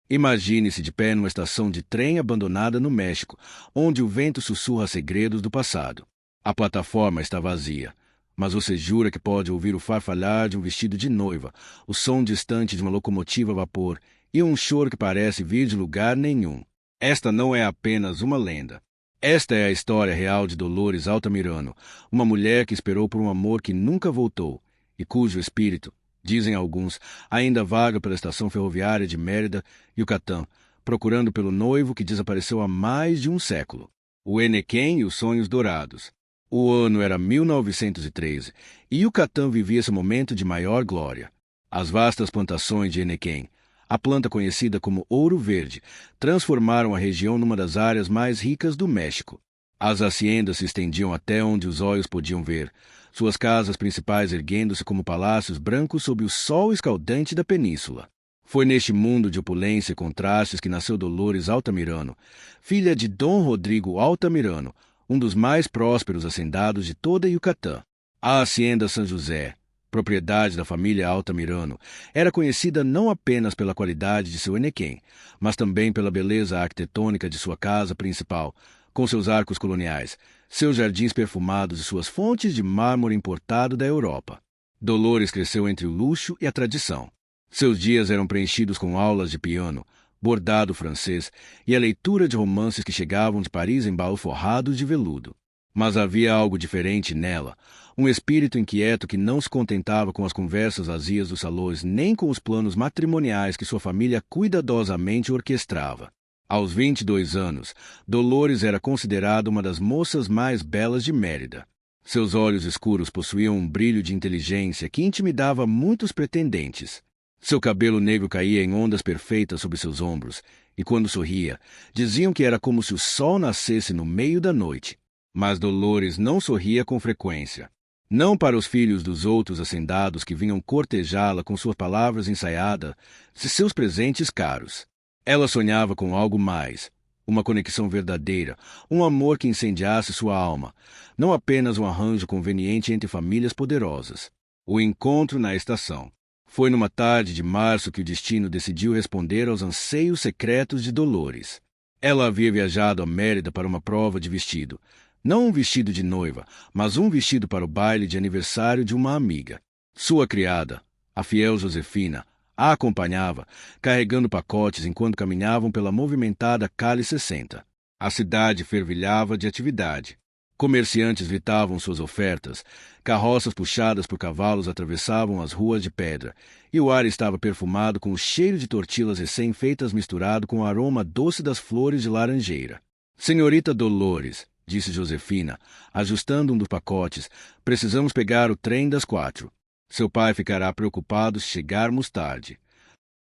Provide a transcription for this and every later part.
Imagine-se de pé numa estação de trem abandonada no México, onde o vento sussurra segredos do passado. A plataforma está vazia, mas você jura que pode ouvir o farfalhar de um vestido de noiva, o som distante de uma locomotiva a vapor e um choro que parece vir de lugar nenhum. Esta não é apenas uma lenda. Esta é a história real de Dolores Altamirano, uma mulher que esperou por um amor que nunca voltou e cujo espírito, dizem alguns, ainda vaga pela estação ferroviária de Mérida, Yucatán, procurando pelo noivo que desapareceu há mais de um século. O Enequém e os Sonhos Dourados. O ano era 1913 e Yucatán vivia esse momento de maior glória. As vastas plantações de Enequém, a planta conhecida como ouro verde, transformaram a região numa das áreas mais ricas do México. As haciendas se estendiam até onde os olhos podiam ver, suas casas principais erguendo-se como palácios brancos sob o sol escaldante da península. Foi neste mundo de opulência e contrastes que nasceu Dolores Altamirano, filha de Dom Rodrigo Altamirano, um dos mais prósperos hacendados de toda Yucatán. A Hacienda São José, propriedade da família Altamirano, era conhecida não apenas pela qualidade de seu Enequém, mas também pela beleza arquitetônica de sua casa principal, com seus arcos coloniais, seus jardins perfumados e suas fontes de mármore importado da Europa. Dolores cresceu entre o luxo e a tradição. Seus dias eram preenchidos com aulas de piano, bordado francês e a leitura de romances que chegavam de Paris em baú forrado de veludo. Mas havia algo diferente nela, um espírito inquieto que não se contentava com as conversas vazias dos salões nem com os planos matrimoniais que sua família cuidadosamente orquestrava. Aos 22 anos, Dolores era considerada uma das moças mais belas de Mérida. Seus olhos escuros possuíam um brilho de inteligência que intimidava muitos pretendentes. Seu cabelo negro caía em ondas perfeitas sobre seus ombros, e quando sorria, diziam que era como se o sol nascesse no meio da noite. Mas Dolores não sorria com frequência. Não para os filhos dos outros hacendados que vinham cortejá-la com suas palavras ensaiadas e seus presentes caros. Ela sonhava com algo mais, uma conexão verdadeira, um amor que incendiasse sua alma, não apenas um arranjo conveniente entre famílias poderosas. O encontro na estação. Foi numa tarde de março que o destino decidiu responder aos anseios secretos de Dolores. Ela havia viajado a Mérida para uma prova de vestido. Não um vestido de noiva, mas um vestido para o baile de aniversário de uma amiga. Sua criada, a fiel Josefina, a acompanhava, carregando pacotes enquanto caminhavam pela movimentada Cali 60. A cidade fervilhava de atividade. Comerciantes gritavam suas ofertas, carroças puxadas por cavalos atravessavam as ruas de pedra, e o ar estava perfumado com o cheiro de tortilhas recém-feitas misturado com o aroma doce das flores de laranjeira. Senhorita Dolores, disse Josefina, ajustando um dos pacotes, precisamos pegar o trem das 4. Seu pai ficará preocupado se chegarmos tarde.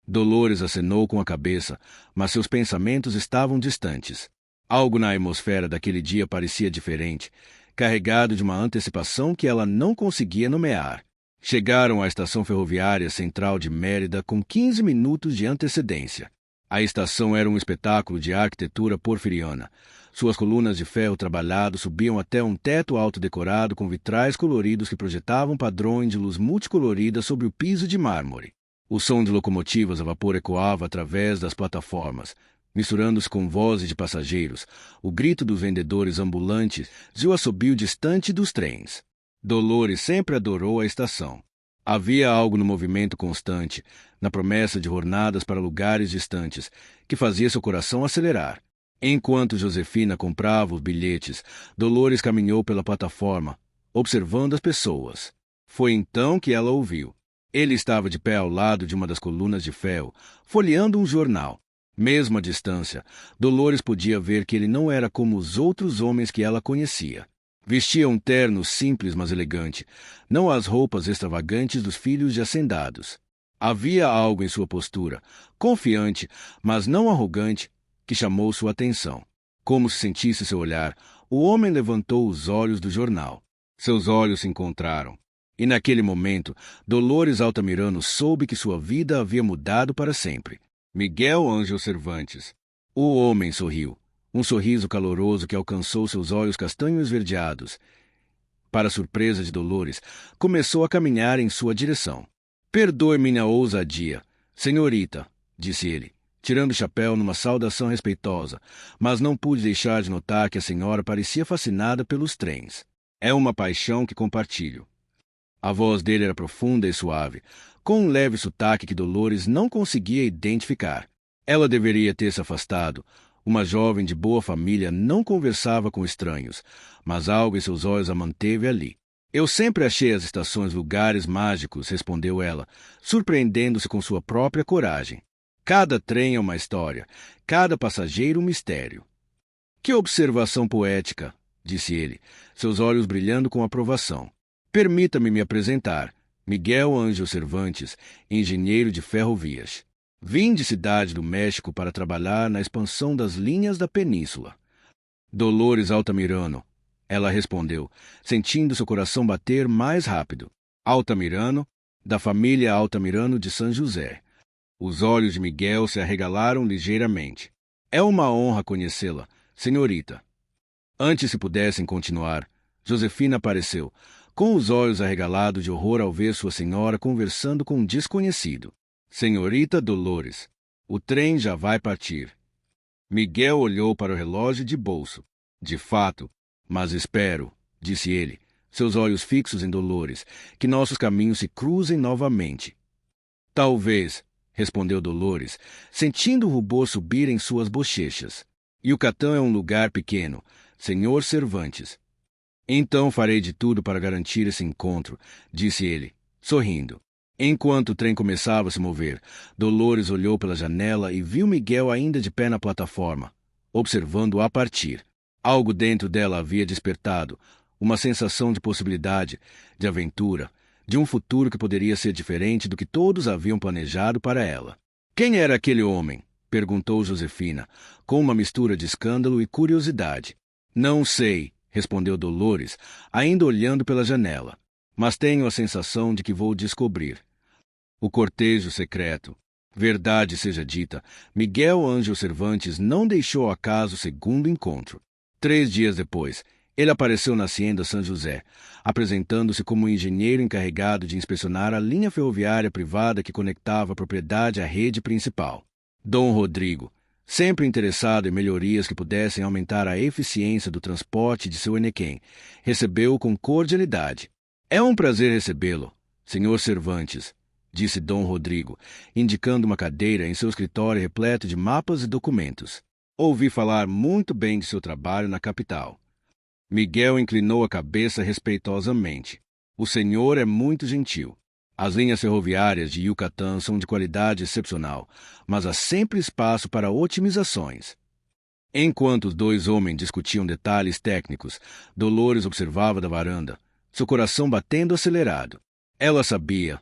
Dolores acenou com a cabeça, mas seus pensamentos estavam distantes. Algo na atmosfera daquele dia parecia diferente, carregado de uma antecipação que ela não conseguia nomear. Chegaram à estação ferroviária central de Mérida com 15 minutos de antecedência. A estação era um espetáculo de arquitetura porfiriana. Suas colunas de ferro trabalhado subiam até um teto alto decorado com vitrais coloridos que projetavam padrões de luz multicolorida sobre o piso de mármore. O som de locomotivas a vapor ecoava através das plataformas, misturando-se com vozes de passageiros, o grito dos vendedores ambulantes e o assobio distante dos trens. Dolores sempre adorou a estação. Havia algo no movimento constante, na promessa de jornadas para lugares distantes, que fazia seu coração acelerar. Enquanto Josefina comprava os bilhetes, Dolores caminhou pela plataforma, observando as pessoas. Foi então que ela ouviu. Ele estava de pé ao lado de uma das colunas de ferro, folheando um jornal. Mesmo à distância, Dolores podia ver que ele não era como os outros homens que ela conhecia. Vestia um terno simples mas elegante, não as roupas extravagantes dos filhos de hacendados. Havia algo em sua postura, confiante, mas não arrogante, que chamou sua atenção. Como se sentisse seu olhar, o homem levantou os olhos do jornal. Seus olhos se encontraram. E naquele momento, Dolores Altamirano soube que sua vida havia mudado para sempre. Miguel Ângelo Cervantes. O homem sorriu, um sorriso caloroso que alcançou seus olhos castanhos esverdeados. Para surpresa de Dolores, começou a caminhar em sua direção. Perdoe minha ousadia, senhorita, disse ele. tirando o chapéu numa saudação respeitosa, mas não pude deixar de notar que a senhora parecia fascinada pelos trens. É uma paixão que compartilho. A voz dele era profunda e suave, com um leve sotaque que Dolores não conseguia identificar. Ela deveria ter se afastado. Uma jovem de boa família não conversava com estranhos, mas algo em seus olhos a manteve ali. Eu sempre achei as estações lugares mágicos, respondeu ela, surpreendendo-se com sua própria coragem. Cada trem é uma história, cada passageiro um mistério. Que observação poética, disse ele, seus olhos brilhando com aprovação. Permita-me me apresentar. Miguel Ângelo Cervantes, engenheiro de ferrovias. Vim de Cidade do México para trabalhar na expansão das linhas da península. Dolores Altamirano, ela respondeu, sentindo seu coração bater mais rápido. Altamirano, da família Altamirano de São José. Os olhos de Miguel se arregalaram ligeiramente. É uma honra conhecê-la, senhorita. Antes que pudessem continuar, Josefina apareceu, com os olhos arregalados de horror ao ver sua senhora conversando com um desconhecido. Senhorita Dolores, o trem já vai partir. Miguel olhou para o relógio de bolso. De fato, mas espero, disse ele, seus olhos fixos em Dolores, que nossos caminhos se cruzem novamente. Talvez, respondeu Dolores, sentindo o rubor subir em suas bochechas. Yucatán é um lugar pequeno, senhor Cervantes. Então farei de tudo para garantir esse encontro, disse ele, sorrindo. Enquanto o trem começava a se mover, Dolores olhou pela janela e viu Miguel ainda de pé na plataforma, observando-o a partir. Algo dentro dela havia despertado, uma sensação de possibilidade, de aventura, de um futuro que poderia ser diferente do que todos haviam planejado para ela. Quem era aquele homem? Perguntou Josefina, com uma mistura de escândalo e curiosidade. Não sei, respondeu Dolores, ainda olhando pela janela, mas tenho a sensação de que vou descobrir. O cortejo secreto. Verdade seja dita, Miguel Ângelo Cervantes não deixou ao acaso o segundo encontro. 3 dias depois, ele apareceu na Hacienda São José, apresentando-se como um engenheiro encarregado de inspecionar a linha ferroviária privada que conectava a propriedade à rede principal. Dom Rodrigo, sempre interessado em melhorias que pudessem aumentar a eficiência do transporte de seu Enequém, recebeu-o com cordialidade. É um prazer recebê-lo, senhor Cervantes, disse Dom Rodrigo, indicando uma cadeira em seu escritório repleto de mapas e documentos. Ouvi falar muito bem de seu trabalho na capital. Miguel inclinou a cabeça respeitosamente. O senhor é muito gentil. As linhas ferroviárias de Yucatán são de qualidade excepcional, mas há sempre espaço para otimizações. Enquanto os 2 homens discutiam detalhes técnicos, Dolores observava da varanda, seu coração batendo acelerado. Ela sabia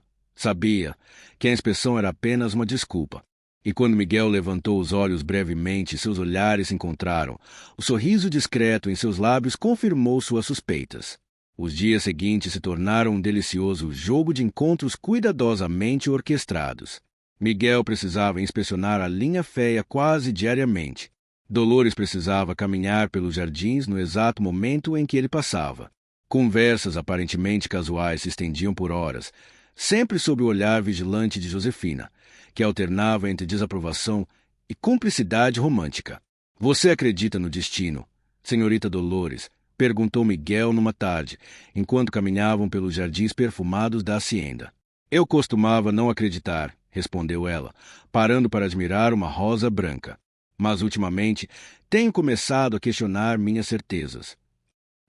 que a inspeção era apenas uma desculpa. E quando Miguel levantou os olhos brevemente, seus olhares se encontraram. O sorriso discreto em seus lábios confirmou suas suspeitas. Os dias seguintes se tornaram um delicioso jogo de encontros cuidadosamente orquestrados. Miguel precisava inspecionar a linha férrea quase diariamente. Dolores precisava caminhar pelos jardins no exato momento em que ele passava. Conversas aparentemente casuais se estendiam por horas, sempre sob o olhar vigilante de Josefina, que alternava entre desaprovação e cumplicidade romântica. Você acredita no destino, senhorita Dolores? Perguntou Miguel numa tarde, enquanto caminhavam pelos jardins perfumados da hacienda. Eu costumava não acreditar, respondeu ela, parando para admirar uma rosa branca. Mas ultimamente tenho começado a questionar minhas certezas.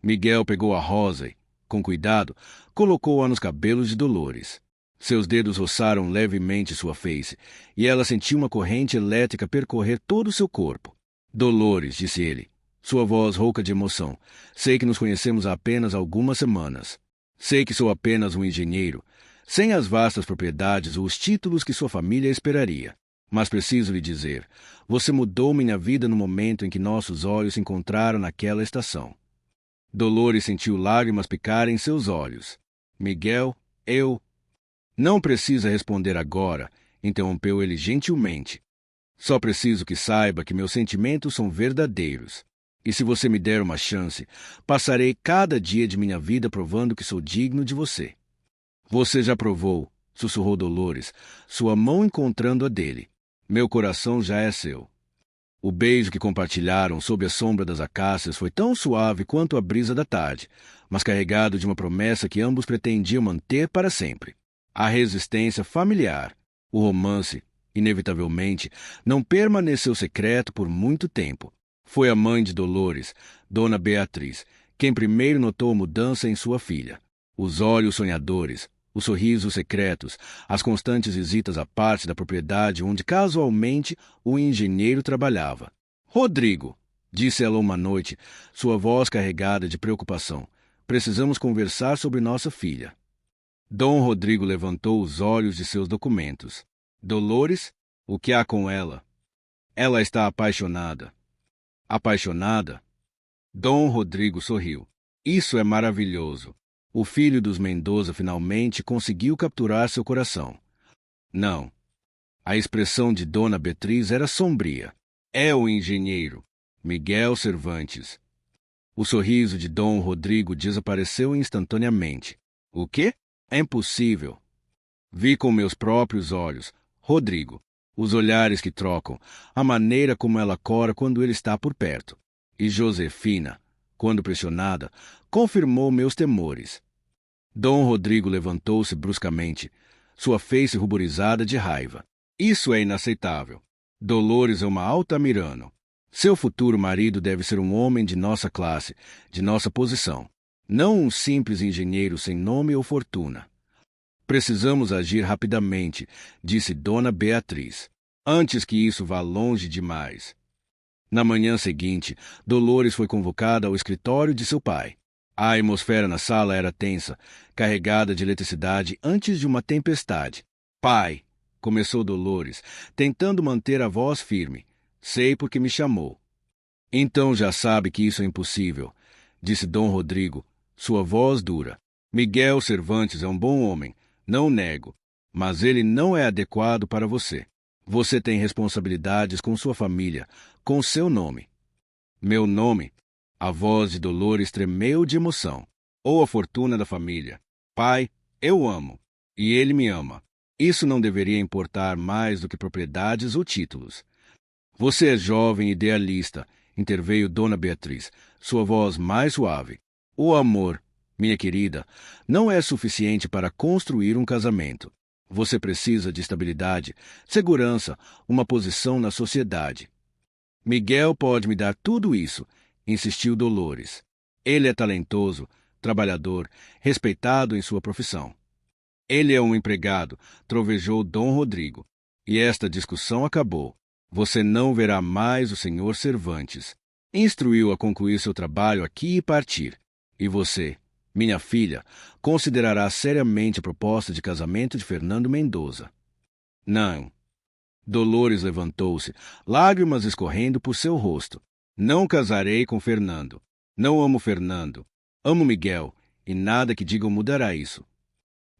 Miguel pegou a rosa e, com cuidado, colocou-a nos cabelos de Dolores. Seus dedos roçaram levemente sua face, e ela sentiu uma corrente elétrica percorrer todo o seu corpo. Dolores, disse ele, sua voz rouca de emoção, sei que nos conhecemos há apenas algumas semanas. Sei que sou apenas um engenheiro, sem as vastas propriedades ou os títulos que sua família esperaria. Mas preciso lhe dizer, você mudou minha vida no momento em que nossos olhos se encontraram naquela estação. Dolores sentiu lágrimas picarem em seus olhos. Miguel, eu... Não precisa responder agora, interrompeu ele gentilmente. Só preciso que saiba que meus sentimentos são verdadeiros. E se você me der uma chance, passarei cada dia de minha vida provando que sou digno de você. Você já provou, sussurrou Dolores, sua mão encontrando a dele. Meu coração já é seu. O beijo que compartilharam sob a sombra das acácias foi tão suave quanto a brisa da tarde, mas carregado de uma promessa que ambos pretendiam manter para sempre. A resistência familiar, o romance, inevitavelmente, não permaneceu secreto por muito tempo. Foi a mãe de Dolores, Dona Beatriz, quem primeiro notou a mudança em sua filha. Os olhos sonhadores, os sorrisos secretos, as constantes visitas à parte da propriedade onde casualmente o engenheiro trabalhava. "Rodrigo", disse ela uma noite, sua voz carregada de preocupação, "precisamos conversar sobre nossa filha." Dom Rodrigo levantou os olhos de seus documentos. "Dolores? O que há com ela?" "Ela está apaixonada." "Apaixonada?" Dom Rodrigo sorriu. "Isso é maravilhoso. O filho dos Mendoza finalmente conseguiu capturar seu coração." "Não." A expressão de Dona Beatriz era sombria. "É o engenheiro, Miguel Cervantes." O sorriso de Dom Rodrigo desapareceu instantaneamente. "O quê? É impossível." "Vi com meus próprios olhos, Rodrigo. Os olhares que trocam, a maneira como ela cora quando ele está por perto." E Josefina, quando pressionada, confirmou meus temores. Dom Rodrigo levantou-se bruscamente, sua face ruborizada de raiva. "Isso é inaceitável. Dolores é uma altamirano. Seu futuro marido deve ser um homem de nossa classe, de nossa posição, não um simples engenheiro sem nome ou fortuna." "Precisamos agir rapidamente", disse Dona Beatriz, "antes que isso vá longe demais." Na manhã seguinte, Dolores foi convocada ao escritório de seu pai. A atmosfera na sala era tensa, carregada de eletricidade antes de uma tempestade. "Pai", começou Dolores, tentando manter a voz firme, "sei porque me chamou." "Então já sabe que isso é impossível", disse Dom Rodrigo, sua voz dura. "Miguel Cervantes é um bom homem, não nego, mas ele não é adequado para você. Você tem responsabilidades com sua família, com seu nome." "Meu nome?" A voz de Dolores tremeu de emoção. "Ou a fortuna da família. Pai, eu amo. E ele me ama. Isso não deveria importar mais do que propriedades ou títulos." "Você é jovem e idealista", interveio Dona Beatriz, sua voz mais suave. "O amor, minha querida, não é suficiente para construir um casamento. Você precisa de estabilidade, segurança, uma posição na sociedade." "Miguel pode me dar tudo isso", insistiu Dolores. "Ele é talentoso, trabalhador, respeitado em sua profissão." "Ele é um empregado", trovejou Dom Rodrigo. E esta discussão acabou. "Você não verá mais o senhor Cervantes." Instruiu a concluir seu trabalho aqui e partir. "E você, minha filha, considerará seriamente a proposta de casamento de Fernando Mendoza." "Não." Dolores levantou-se, lágrimas escorrendo por seu rosto. "Não casarei com Fernando. Não amo Fernando. Amo Miguel, e nada que digam mudará isso."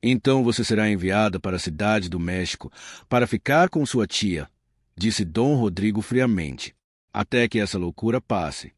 "Então você será enviada para a cidade do México para ficar com sua tia", disse Dom Rodrigo friamente, "até que essa loucura passe."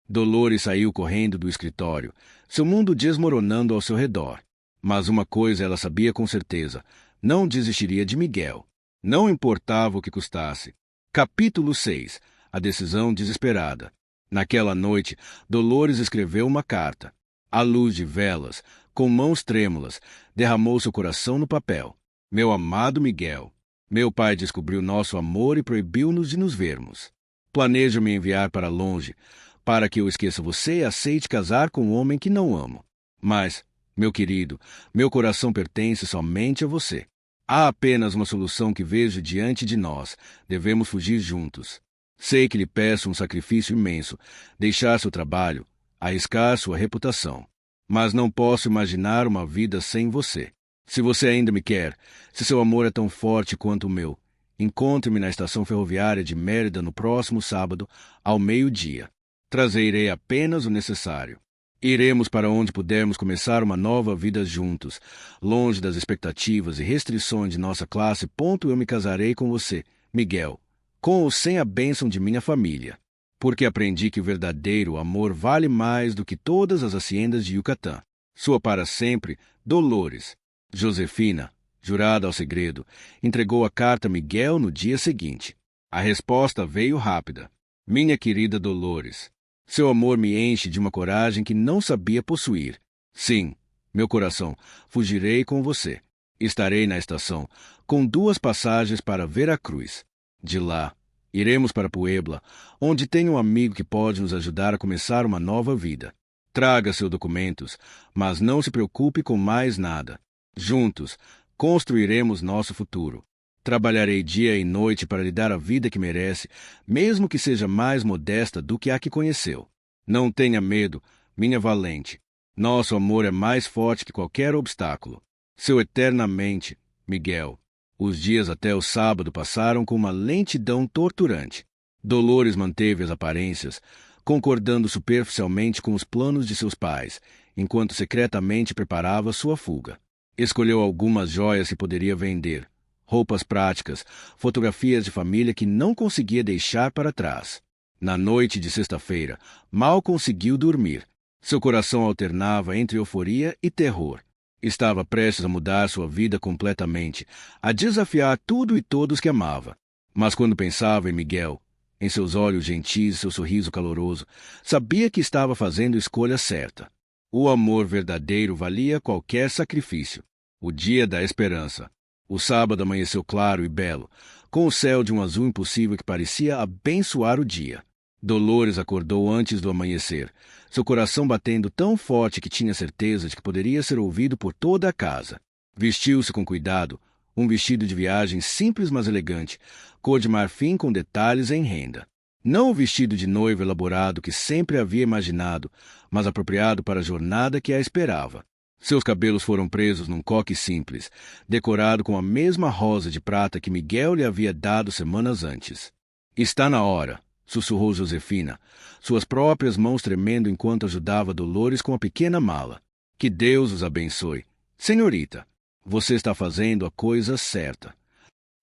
Dolores saiu correndo do escritório, seu mundo desmoronando ao seu redor. Mas uma coisa ela sabia com certeza: não desistiria de Miguel. Não importava o que custasse. Capítulo 6. A decisão desesperada. Naquela noite, Dolores escreveu uma carta. À luz de velas, com mãos trêmulas, derramou seu coração no papel. "Meu amado Miguel, meu pai descobriu nosso amor e proibiu-nos de nos vermos. Planejo me enviar para longe, para que eu esqueça você e aceite casar com um homem que não amo. Mas, meu querido, meu coração pertence somente a você. Há apenas uma solução que vejo diante de nós. Devemos fugir juntos. Sei que lhe peço um sacrifício imenso, deixar seu trabalho, arriscar sua reputação. Mas não posso imaginar uma vida sem você. Se você ainda me quer, se seu amor é tão forte quanto o meu, encontre-me na estação ferroviária de Mérida no próximo sábado, ao meio-dia. Trazerei apenas o necessário. Iremos para onde pudermos começar uma nova vida juntos, longe das expectativas e restrições de nossa classe. Eu me casarei com você, Miguel, com ou sem a bênção de minha família, porque aprendi que o verdadeiro amor vale mais do que todas as haciendas de Yucatán. Sua para sempre, Dolores. Josefina, Jurada ao segredo, entregou a carta a Miguel no dia seguinte. A resposta veio rápida. Minha querida Dolores, seu amor me enche de uma coragem que não sabia possuir. Sim, meu coração, fugirei com você. Estarei na estação, com 2 passagens para Veracruz. De lá, iremos para Puebla, onde tenho um amigo que pode nos ajudar a começar uma nova vida. Traga seus documentos, mas não se preocupe com mais nada. Juntos, construiremos nosso futuro. Trabalharei dia e noite para lhe dar a vida que merece, mesmo que seja mais modesta do que a que conheceu. Não tenha medo, minha valente. Nosso amor é mais forte que qualquer obstáculo. Seu eternamente, Miguel. Os dias até o sábado passaram com uma lentidão torturante. Dolores manteve as aparências, concordando superficialmente com os planos de seus pais, enquanto secretamente preparava sua fuga. Escolheu algumas joias que poderia vender, roupas práticas, fotografias de família que não conseguia deixar para trás. Na noite de sexta-feira, mal conseguiu dormir. Seu coração alternava entre euforia e terror. Estava prestes a mudar sua vida completamente, a desafiar tudo e todos que amava. Mas quando pensava em Miguel, em seus olhos gentis e seu sorriso caloroso, sabia que estava fazendo a escolha certa. O amor verdadeiro valia qualquer sacrifício. O dia da esperança. O sábado amanheceu claro e belo, com o céu de um azul impossível que parecia abençoar o dia. Dolores acordou antes do amanhecer, seu coração batendo tão forte que tinha certeza de que poderia ser ouvido por toda a casa. Vestiu-se com cuidado, um vestido de viagem simples mas elegante, cor de marfim com detalhes em renda. Não o vestido de noiva elaborado que sempre havia imaginado, mas apropriado para a jornada que a esperava. Seus cabelos foram presos num coque simples, decorado com a mesma rosa de prata que Miguel lhe havia dado semanas antes. Está na hora, sussurrou Josefina, suas próprias mãos tremendo enquanto ajudava Dolores com a pequena mala. Que Deus os abençoe. Senhorita, você está fazendo a coisa certa.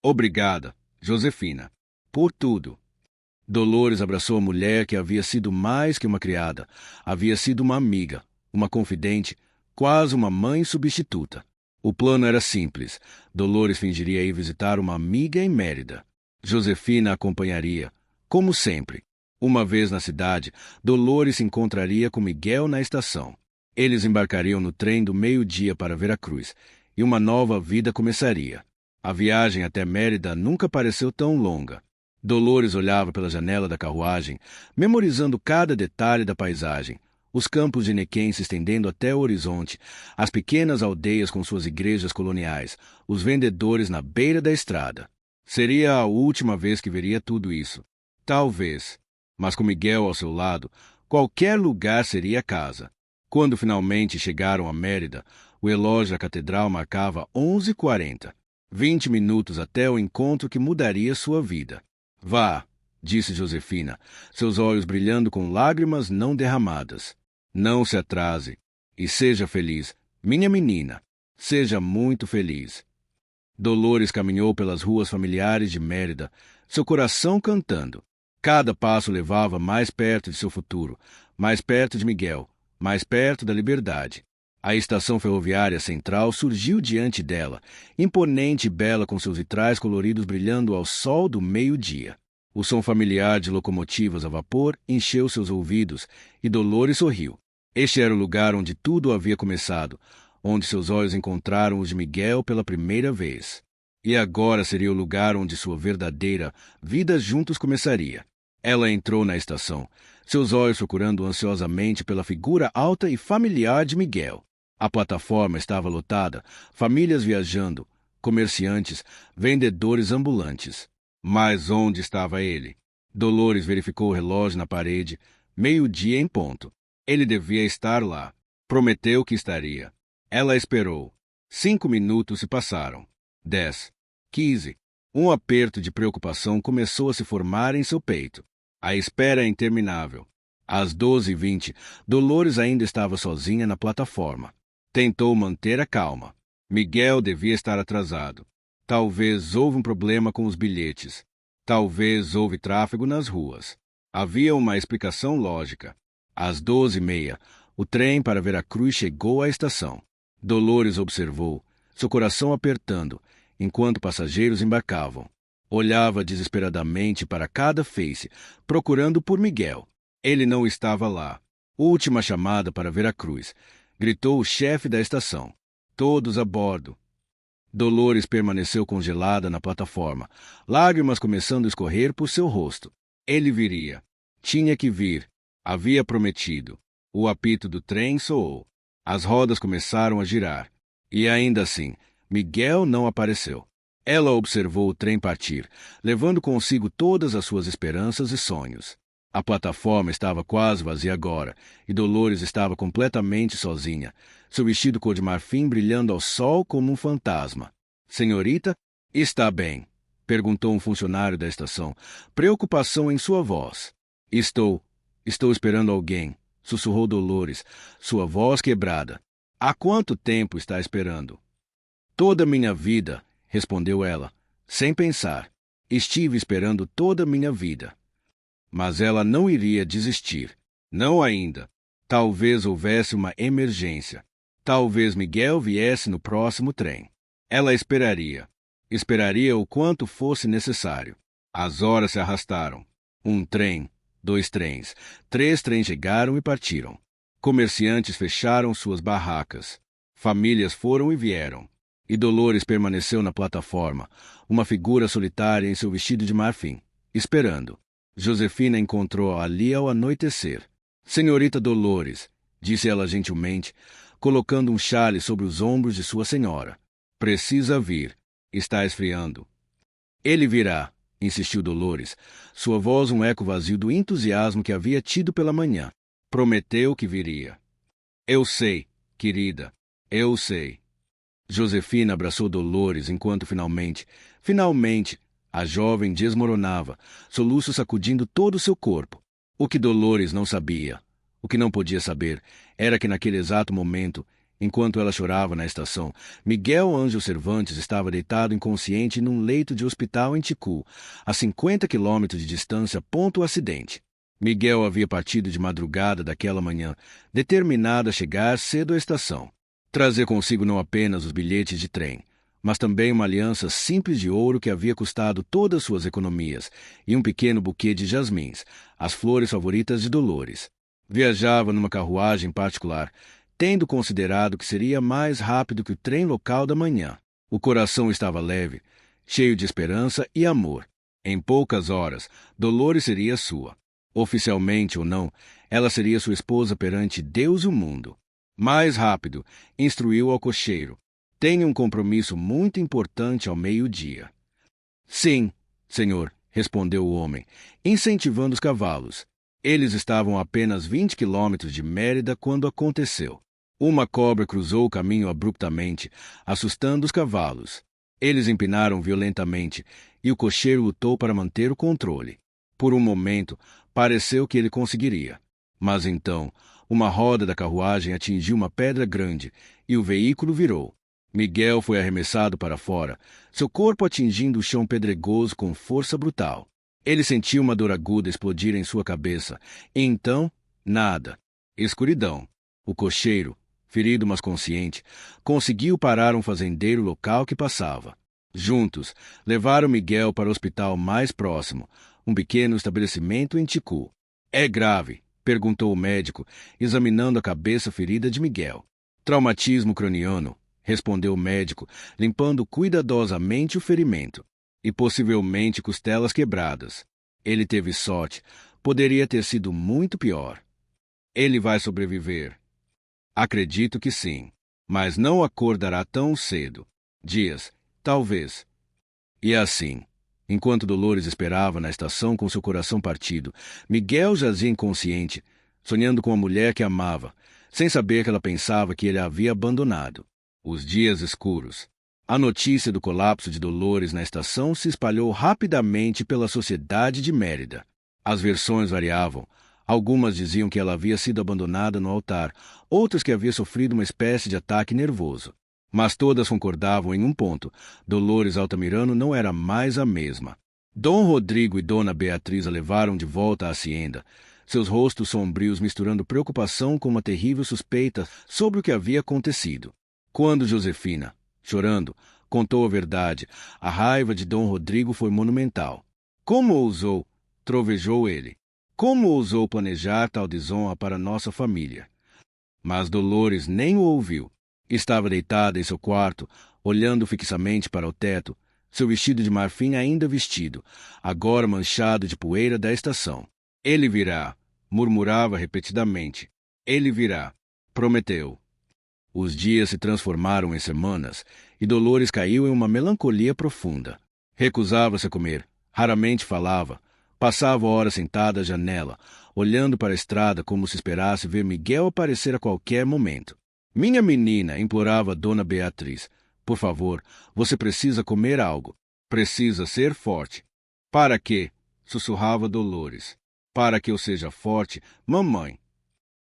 Obrigada, Josefina, por tudo. Dolores abraçou a mulher que havia sido mais que uma criada, havia sido uma amiga, uma confidente, quase uma mãe substituta. O plano era simples. Dolores fingiria ir visitar uma amiga em Mérida. Josefina a acompanharia, como sempre. Uma vez na cidade, Dolores se encontraria com Miguel na estação. Eles embarcariam no trem do meio-dia para Veracruz, e uma nova vida começaria. A viagem até Mérida nunca pareceu tão longa. Dolores olhava pela janela da carruagem, memorizando cada detalhe da paisagem. Os campos de Nequém se estendendo até o horizonte, as pequenas aldeias com suas igrejas coloniais, os vendedores na beira da estrada. Seria a última vez que veria tudo isso. Talvez. Mas com Miguel ao seu lado, qualquer lugar seria casa. Quando finalmente chegaram a Mérida, o relógio da catedral marcava 11h40. 20 minutos até o encontro que mudaria sua vida. Vá, disse Josefina, seus olhos brilhando com lágrimas não derramadas. Não se atrase. E seja feliz, minha menina. Seja muito feliz. Dolores caminhou pelas ruas familiares de Mérida, seu coração cantando. Cada passo levava mais perto de seu futuro, mais perto de Miguel, mais perto da liberdade. A estação ferroviária central surgiu diante dela, imponente e bela com seus vitrais coloridos brilhando ao sol do meio-dia. O som familiar de locomotivas a vapor encheu seus ouvidos e Dolores sorriu. Este era o lugar onde tudo havia começado, onde seus olhos encontraram os de Miguel pela primeira vez. E agora seria o lugar onde sua verdadeira vida juntos começaria. Ela entrou na estação, seus olhos procurando ansiosamente pela figura alta e familiar de Miguel. A plataforma estava lotada, famílias viajando, comerciantes, vendedores ambulantes. Mas onde estava ele? Dolores verificou o relógio na parede, meio-dia em ponto. Ele devia estar lá. Prometeu que estaria. Ela esperou. 5 minutos se passaram. 10, 15. Um aperto de preocupação começou a se formar em seu peito. A espera é interminável. Às 12h20, Dolores ainda estava sozinha na plataforma. Tentou manter a calma. Miguel devia estar atrasado. Talvez houve um problema com os bilhetes. Talvez houve tráfego nas ruas. Havia uma explicação lógica. Às 12h30, o trem para Veracruz chegou à estação. Dolores observou, seu coração apertando, enquanto passageiros embarcavam. Olhava desesperadamente para cada face, procurando por Miguel. Ele não estava lá. Última chamada para Veracruz, gritou o chefe da estação. Todos a bordo. Dolores permaneceu congelada na plataforma, lágrimas começando a escorrer por seu rosto. Ele viria. Tinha que vir. Havia prometido. O apito do trem soou. As rodas começaram a girar. E ainda assim, Miguel não apareceu. Ela observou o trem partir, levando consigo todas as suas esperanças e sonhos. A plataforma estava quase vazia agora, e Dolores estava completamente sozinha, seu vestido cor de marfim brilhando ao sol como um fantasma. Senhorita, está bem? Perguntou um funcionário da estação, preocupação em sua voz. Estou esperando alguém, sussurrou Dolores, sua voz quebrada. Há quanto tempo está esperando? Toda a minha vida, respondeu ela, sem pensar. Estive esperando toda a minha vida. Mas ela não iria desistir. Não ainda. Talvez houvesse uma emergência. Talvez Miguel viesse no próximo trem. Ela esperaria. Esperaria o quanto fosse necessário. As horas se arrastaram. Um trem, 2 trens, 3 trens chegaram e partiram. Comerciantes fecharam suas barracas. Famílias foram e vieram. E Dolores permaneceu na plataforma, uma figura solitária em seu vestido de marfim, esperando. Josefina encontrou ali ao anoitecer. Senhorita Dolores, disse ela gentilmente, colocando um chale sobre os ombros de sua senhora. Precisa vir. Está esfriando. Ele virá, insistiu Dolores, sua voz um eco vazio do entusiasmo que havia tido pela manhã. Prometeu que viria. Eu sei, querida, eu sei. Josefina abraçou Dolores enquanto finalmente, a jovem desmoronava, soluços sacudindo todo o seu corpo. O que Dolores não sabia, o que não podia saber, era que naquele exato momento, enquanto ela chorava na estação, Miguel Ângelo Cervantes estava deitado inconsciente num leito de hospital em Ticul, a 50 quilômetros de distância, ponto o acidente. Miguel havia partido de madrugada daquela manhã, determinado a chegar cedo à estação. Trazer consigo não apenas os bilhetes de trem, mas também uma aliança simples de ouro que havia custado todas suas economias, e um pequeno buquê de jasmins, as flores favoritas de Dolores. Viajava numa carruagem particular, tendo considerado que seria mais rápido que o trem local da manhã. O coração estava leve, cheio de esperança e amor. Em poucas horas, Dolores seria sua. Oficialmente ou não, ela seria sua esposa perante Deus e o mundo. Mais rápido, instruiu ao cocheiro. Tenho um compromisso muito importante ao meio-dia. Sim, senhor, respondeu o homem, incentivando os cavalos. Eles estavam a apenas 20 quilômetros de Mérida quando aconteceu. Uma cobra cruzou o caminho abruptamente, assustando os cavalos. Eles empinaram violentamente, e o cocheiro lutou para manter o controle. Por um momento, pareceu que ele conseguiria. Mas então, uma roda da carruagem atingiu uma pedra grande, e o veículo virou. Miguel foi arremessado para fora, seu corpo atingindo o chão pedregoso com força brutal. Ele sentiu uma dor aguda explodir em sua cabeça, e então, nada. Escuridão. O cocheiro, ferido mas consciente, conseguiu parar um fazendeiro local que passava. Juntos, levaram Miguel para o hospital mais próximo, um pequeno estabelecimento em Ticul. É grave? Perguntou o médico, examinando a cabeça ferida de Miguel. Traumatismo craniano, respondeu o médico, limpando cuidadosamente o ferimento. E possivelmente costelas quebradas. Ele teve sorte. Poderia ter sido muito pior. Ele vai sobreviver. Acredito que sim. Mas não acordará tão cedo. Dias, talvez. E assim, enquanto Dolores esperava na estação com seu coração partido, Miguel jazia inconsciente, sonhando com a mulher que amava, sem saber que ela pensava que ele a havia abandonado. Os dias escuros. A notícia do colapso de Dolores na estação se espalhou rapidamente pela sociedade de Mérida. As versões variavam. Algumas diziam que ela havia sido abandonada no altar, outras que havia sofrido uma espécie de ataque nervoso. Mas todas concordavam em um ponto: Dolores Altamirano não era mais a mesma. Dom Rodrigo e Dona Beatriz a levaram de volta à hacienda, seus rostos sombrios misturando preocupação com uma terrível suspeita sobre o que havia acontecido. Quando Josefina, Chorando, contou a verdade. A raiva de Dom Rodrigo foi monumental. Como ousou? Trovejou ele. Como ousou planejar tal desonra para nossa família? Mas Dolores nem o ouviu. Estava deitada em seu quarto, olhando fixamente para o teto, seu vestido de marfim ainda vestido, agora manchado de poeira da estação. Ele virá, murmurava repetidamente. Ele virá, prometeu. Os dias se transformaram em semanas e Dolores caiu em uma melancolia profunda. Recusava-se a comer, raramente falava, passava horas sentada à janela, olhando para a estrada como se esperasse ver Miguel aparecer a qualquer momento. Minha menina, implorava Dona Beatriz, por favor, você precisa comer algo. Precisa ser forte. Para quê? Sussurrava Dolores. Para que eu seja forte, mamãe.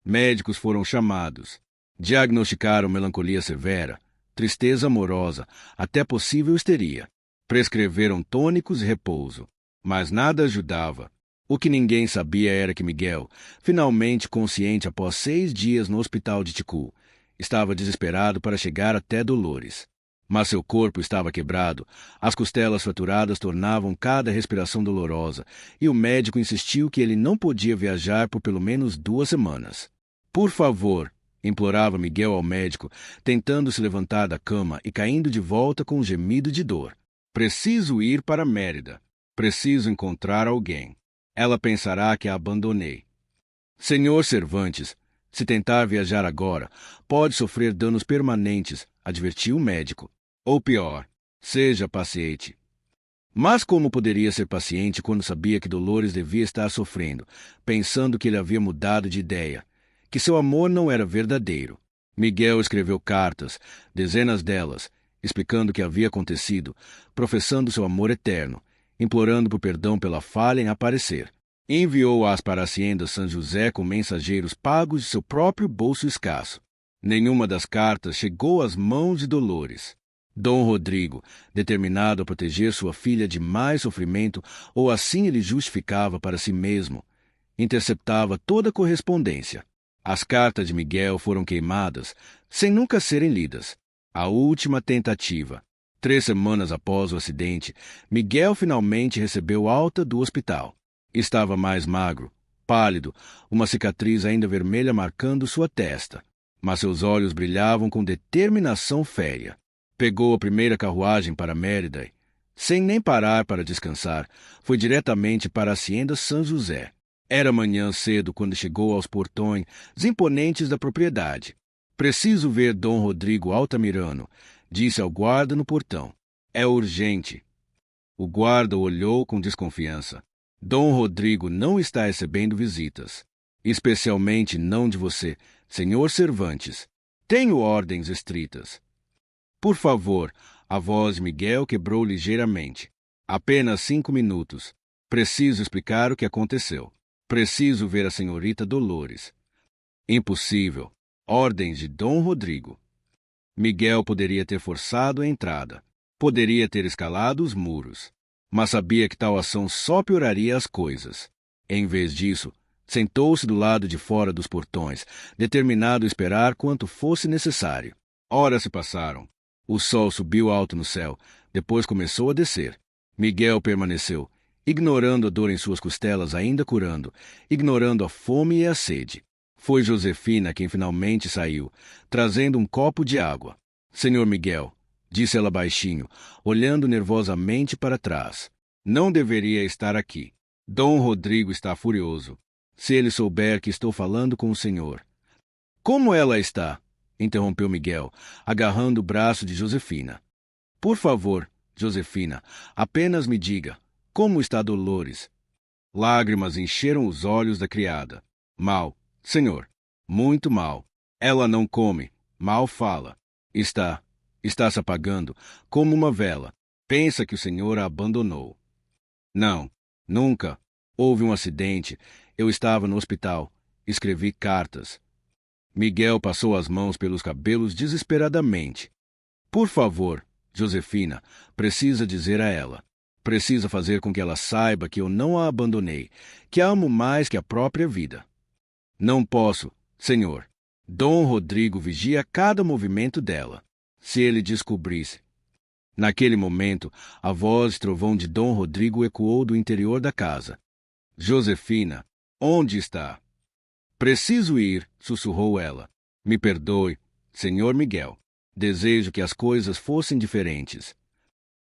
Médicos foram chamados. Diagnosticaram melancolia severa, tristeza amorosa, até possível histeria. Prescreveram tônicos e repouso. Mas nada ajudava. O que ninguém sabia era que Miguel, finalmente consciente após 6 dias no hospital de Ticu, estava desesperado para chegar até Dolores. Mas seu corpo estava quebrado, as costelas fraturadas tornavam cada respiração dolorosa, e o médico insistiu que ele não podia viajar por pelo menos 2 semanas. Por favor, implorava Miguel ao médico, tentando se levantar da cama e caindo de volta com um gemido de dor. Preciso ir para Mérida. Preciso encontrar alguém. Ela pensará que a abandonei. Senhor Cervantes, se tentar viajar agora, pode sofrer danos permanentes, advertiu o médico. Ou pior, seja paciente. Mas como poderia ser paciente quando sabia que Dolores devia estar sofrendo, pensando que ele havia mudado de ideia, que seu amor não era verdadeiro? Miguel escreveu cartas, dezenas delas, explicando o que havia acontecido, professando seu amor eterno, implorando por perdão pela falha em aparecer. Enviou-as para a hacienda São José com mensageiros pagos de seu próprio bolso escasso. Nenhuma das cartas chegou às mãos de Dolores. Dom Rodrigo, determinado a proteger sua filha de mais sofrimento, ou assim ele justificava para si mesmo, interceptava toda a correspondência. As cartas de Miguel foram queimadas, sem nunca serem lidas. A última tentativa. 3 semanas após o acidente, Miguel finalmente recebeu alta do hospital. Estava mais magro, pálido, uma cicatriz ainda vermelha marcando sua testa, mas seus olhos brilhavam com determinação férrea. Pegou a primeira carruagem para Mérida e, sem nem parar para descansar, foi diretamente para a hacienda São José. Era manhã cedo quando chegou aos portões imponentes da propriedade. Preciso ver Dom Rodrigo Altamirano, disse ao guarda no portão. É urgente. O guarda olhou com desconfiança. Dom Rodrigo não está recebendo visitas. Especialmente não de você, senhor Cervantes. Tenho ordens estritas. Por favor, a voz de Miguel quebrou ligeiramente. Apenas 5 minutos. Preciso explicar o que aconteceu. Preciso ver a senhorita Dolores. Impossível. Ordens de Dom Rodrigo. Miguel poderia ter forçado a entrada. Poderia ter escalado os muros. Mas sabia que tal ação só pioraria as coisas. Em vez disso, sentou-se do lado de fora dos portões, determinado a esperar quanto fosse necessário. Horas se passaram. O sol subiu alto no céu, depois começou a descer. Miguel permaneceu, ignorando a dor em suas costelas ainda curando, ignorando a fome e a sede. Foi Josefina quem finalmente saiu, trazendo um copo de água. Senhor Miguel, disse ela baixinho, olhando nervosamente para trás. Não deveria estar aqui. Dom Rodrigo está furioso. Se ele souber que estou falando com o senhor. Como ela está? Interrompeu Miguel, agarrando o braço de Josefina. Por favor, Josefina, apenas me diga, como está Dolores? Lágrimas encheram os olhos da criada. Mal, senhor, muito mal. Ela não come, mal fala. Está se apagando, como uma vela. Pensa que o senhor a abandonou. Não, nunca. Houve um acidente. Eu estava no hospital. Escrevi cartas. Miguel passou as mãos pelos cabelos desesperadamente. Por favor, Josefina, precisa dizer a ela. Precisa fazer com que ela saiba que eu não a abandonei, que a amo mais que a própria vida. Não posso, senhor. Dom Rodrigo vigia cada movimento dela. Se ele descobrisse. Naquele momento, a voz de trovão de Dom Rodrigo ecoou do interior da casa. Josefina, onde está? Preciso ir, sussurrou ela. Me perdoe, senhor Miguel. Desejo que as coisas fossem diferentes.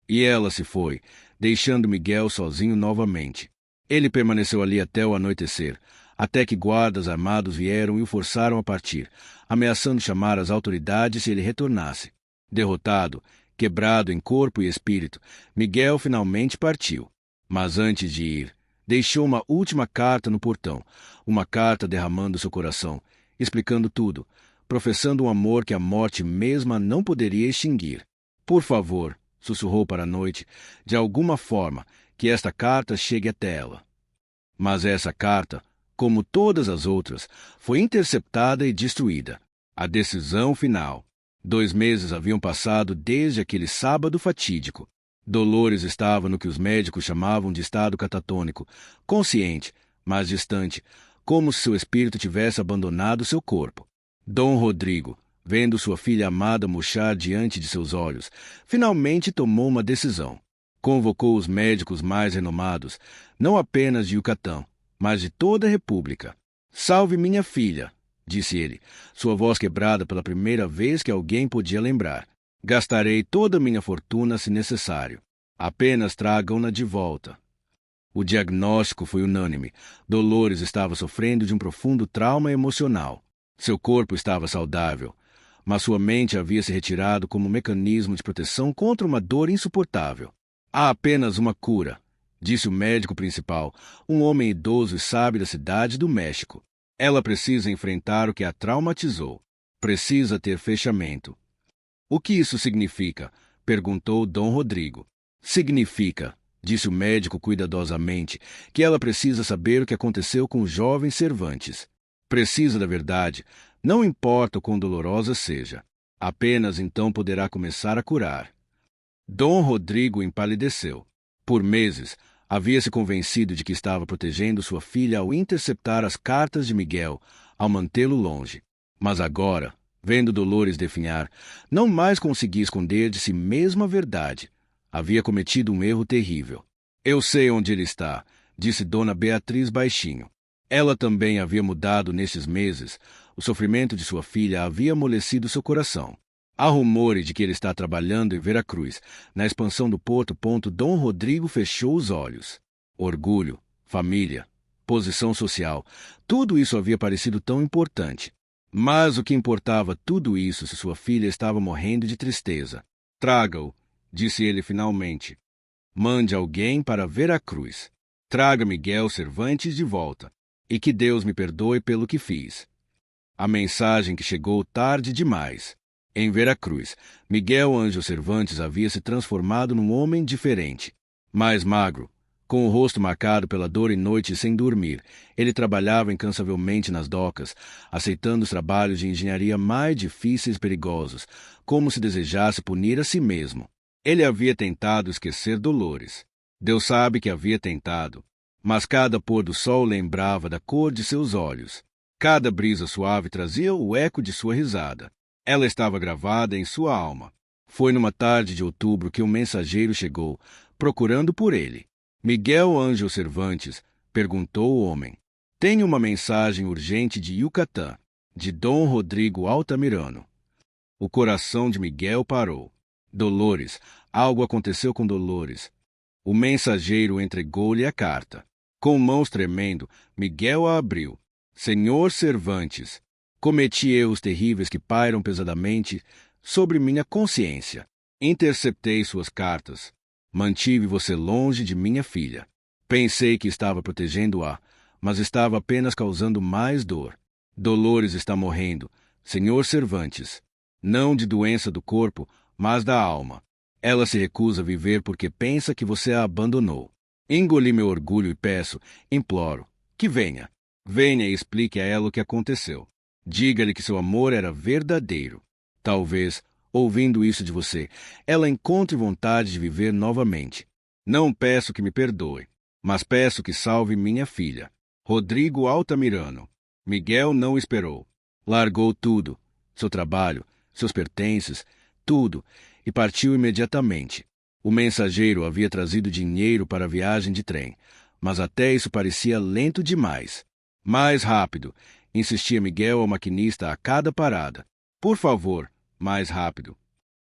E ela se foi, deixando Miguel sozinho novamente. Ele permaneceu ali até o anoitecer, até que guardas armados vieram e o forçaram a partir, ameaçando chamar as autoridades se ele retornasse. Derrotado, quebrado em corpo e espírito, Miguel finalmente partiu. Mas antes de ir, deixou uma última carta no portão, uma carta derramando seu coração, explicando tudo, professando um amor que a morte mesma não poderia extinguir. Por favor, sussurrou para a noite, de alguma forma, que esta carta chegue até ela. Mas essa carta, como todas as outras, foi interceptada e destruída. A decisão final. 2 meses haviam passado desde aquele sábado fatídico. Dolores estava no que os médicos chamavam de estado catatônico, consciente, mas distante, como se seu espírito tivesse abandonado seu corpo. Dom Rodrigo, vendo sua filha amada murchar diante de seus olhos, finalmente tomou uma decisão. Convocou os médicos mais renomados, não apenas de Yucatán, mas de toda a República. Salve minha filha, disse ele, sua voz quebrada pela primeira vez que alguém podia lembrar. Gastarei toda a minha fortuna se necessário. Apenas tragam-na de volta. O diagnóstico foi unânime. Dolores estava sofrendo de um profundo trauma emocional. Seu corpo estava saudável, mas sua mente havia se retirado como um mecanismo de proteção contra uma dor insuportável. Há apenas uma cura, disse o médico principal, um homem idoso e sábio da cidade do México. Ela precisa enfrentar o que a traumatizou. Precisa ter fechamento. O que isso significa? Perguntou Dom Rodrigo. Significa, disse o médico cuidadosamente, que ela precisa saber o que aconteceu com o jovem Cervantes. Precisa da verdade, não importa o quão dolorosa seja. Apenas então poderá começar a curar. Dom Rodrigo empalideceu. Por meses, havia se convencido de que estava protegendo sua filha ao interceptar as cartas de Miguel, ao mantê-lo longe. Mas agora, vendo Dolores definhar, não mais conseguia esconder de si mesma a verdade. Havia cometido um erro terrível. Eu sei onde ele está, disse Dona Beatriz baixinho. Ela também havia mudado nesses meses. O sofrimento de sua filha havia amolecido seu coração. Há rumores de que ele está trabalhando em Veracruz, na expansão do porto. Dom Rodrigo fechou os olhos. Orgulho, família, posição social, tudo isso havia parecido tão importante. Mas o que importava tudo isso se sua filha estava morrendo de tristeza? Traga-o, disse ele finalmente. Mande alguém para Veracruz. Traga Miguel Cervantes de volta. E que Deus me perdoe pelo que fiz. A mensagem que chegou tarde demais. Em Veracruz, Miguel Ângelo Cervantes havia se transformado num homem diferente. Mais magro, com o rosto marcado pela dor e noites sem dormir, ele trabalhava incansavelmente nas docas, aceitando os trabalhos de engenharia mais difíceis e perigosos, como se desejasse punir a si mesmo. Ele havia tentado esquecer Dolores. Deus sabe que havia tentado. Mas cada pôr do sol lembrava da cor de seus olhos. Cada brisa suave trazia o eco de sua risada. Ela estava gravada em sua alma. Foi numa tarde de outubro que um mensageiro chegou, procurando por ele. Miguel Ângelo Cervantes, perguntou o homem. Tenho uma mensagem urgente de Yucatán, de Dom Rodrigo Altamirano. O coração de Miguel parou. Dolores, algo aconteceu com Dolores. O mensageiro entregou-lhe a carta. Com mãos tremendo, Miguel a abriu. Senhor Cervantes, cometi erros terríveis que pairam pesadamente sobre minha consciência. Interceptei suas cartas. Mantive você longe de minha filha. Pensei que estava protegendo-a, mas estava apenas causando mais dor. Dolores está morrendo, Senhor Cervantes. Não de doença do corpo, mas da alma. Ela se recusa a viver porque pensa que você a abandonou. Engoli meu orgulho e peço, imploro, que venha. Venha e explique a ela o que aconteceu. Diga-lhe que seu amor era verdadeiro. Talvez, ouvindo isso de você, ela encontre vontade de viver novamente. Não peço que me perdoe, mas peço que salve minha filha. Rodrigo Altamirano. Miguel não esperou. Largou tudo, seu trabalho, seus pertences, tudo e partiu imediatamente. O mensageiro havia trazido dinheiro para a viagem de trem, mas até isso parecia lento demais. Mais rápido, insistia Miguel ao maquinista a cada parada. Por favor, mais rápido.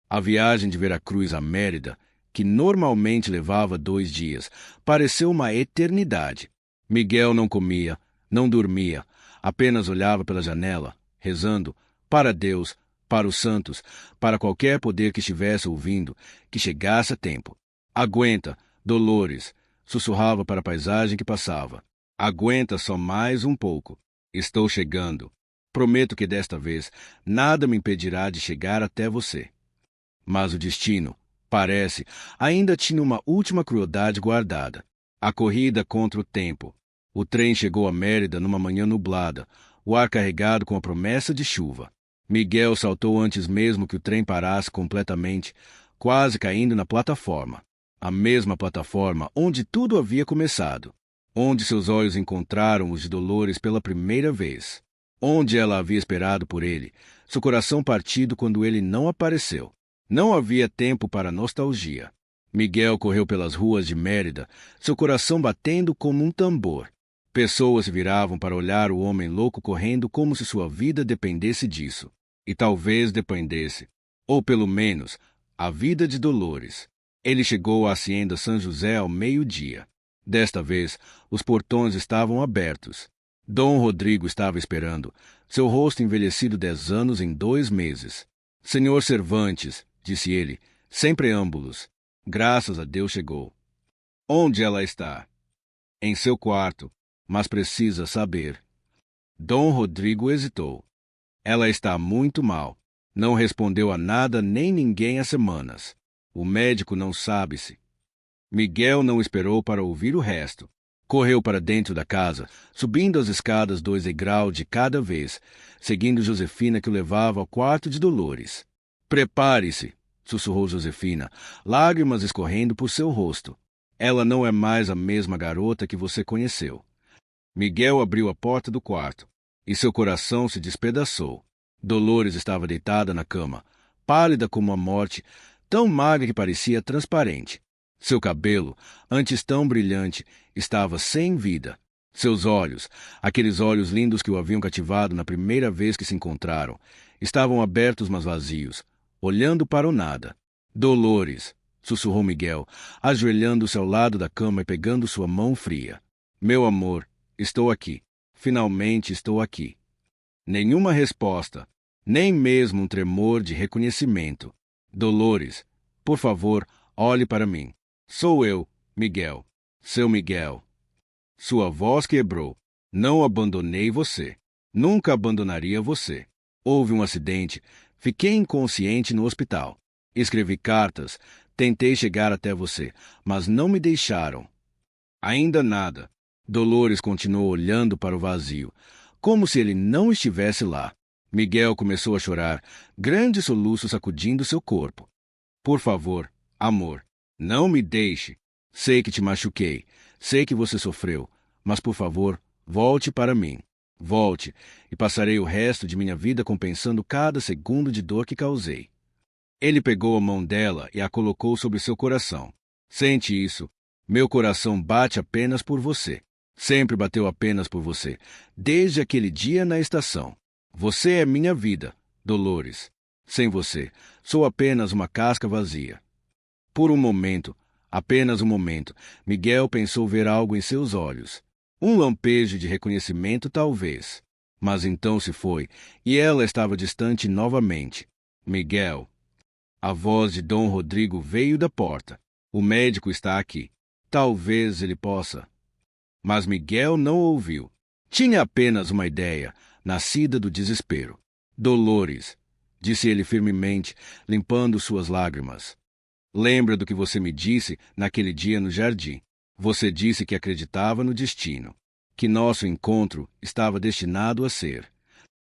A viagem de Veracruz a Mérida, que normalmente levava 2 dias, pareceu uma eternidade. Miguel não comia, não dormia, apenas olhava pela janela, rezando, para Deus, para os santos, para qualquer poder que estivesse ouvindo, que chegasse a tempo. Aguenta, Dolores, sussurrava para a paisagem que passava. Aguenta só mais um pouco. Estou chegando. Prometo que desta vez nada me impedirá de chegar até você. Mas o destino, parece, ainda tinha uma última crueldade guardada. A corrida contra o tempo. O trem chegou a Mérida numa manhã nublada, o ar carregado com a promessa de chuva. Miguel saltou antes mesmo que o trem parasse completamente, quase caindo na plataforma. A mesma plataforma onde tudo havia começado. Onde seus olhos encontraram os de Dolores pela primeira vez. Onde ela havia esperado por ele, seu coração partido quando ele não apareceu. Não havia tempo para nostalgia. Miguel correu pelas ruas de Mérida, seu coração batendo como um tambor. Pessoas se viravam para olhar o homem louco correndo como se sua vida dependesse disso. E talvez dependesse. Ou pelo menos, a vida de Dolores. Ele chegou à Hacienda São José ao meio-dia. Desta vez, os portões estavam abertos. Dom Rodrigo estava esperando, seu rosto envelhecido 10 anos em 2 meses. Senhor Cervantes, disse ele, sem preâmbulos. Graças a Deus chegou. Onde ela está? Em seu quarto, mas precisa saber. Dom Rodrigo hesitou. Ela está muito mal. Não respondeu a nada nem ninguém há semanas. O médico não sabe-se. Miguel não esperou para ouvir o resto. Correu para dentro da casa, subindo as escadas 2 degraus de cada vez, seguindo Josefina que o levava ao quarto de Dolores. Prepare-se, sussurrou Josefina, lágrimas escorrendo por seu rosto. Ela não é mais a mesma garota que você conheceu. Miguel abriu a porta do quarto, e seu coração se despedaçou. Dolores estava deitada na cama, pálida como a morte, tão magra que parecia transparente. Seu cabelo, antes tão brilhante, estava sem vida. Seus olhos, aqueles olhos lindos que o haviam cativado na primeira vez que se encontraram, estavam abertos mas vazios, olhando para o nada. Dolores, sussurrou Miguel, ajoelhando-se ao lado da cama e pegando sua mão fria. Meu amor, estou aqui. Finalmente estou aqui. Nenhuma resposta, nem mesmo um tremor de reconhecimento. Dolores, por favor, olhe para mim. Sou eu, Miguel. Seu Miguel. Sua voz quebrou. Não abandonei você. Nunca abandonaria você. Houve um acidente. Fiquei inconsciente no hospital. Escrevi cartas. Tentei chegar até você, mas não me deixaram. Ainda nada. Dolores continuou olhando para o vazio, como se ele não estivesse lá. Miguel começou a chorar, grandes soluços sacudindo seu corpo. Por favor, amor, não me deixe. Sei que te machuquei, sei que você sofreu, mas por favor, volte para mim. Volte, e passarei o resto de minha vida compensando cada segundo de dor que causei. Ele pegou a mão dela e a colocou sobre seu coração. Sente isso. Meu coração bate apenas por você. Sempre bateu apenas por você, desde aquele dia na estação. Você é minha vida, Dolores. Sem você, sou apenas uma casca vazia. Por um momento, apenas um momento, Miguel pensou ver algo em seus olhos. Um lampejo de reconhecimento, talvez. Mas então se foi, e ela estava distante novamente. Miguel. A voz de Dom Rodrigo veio da porta. O médico está aqui. Talvez ele possa. Mas Miguel não ouviu. Tinha apenas uma ideia, nascida do desespero. Dolores, disse ele firmemente, limpando suas lágrimas. Lembra do que você me disse naquele dia no jardim. Você disse que acreditava no destino, que nosso encontro estava destinado a ser.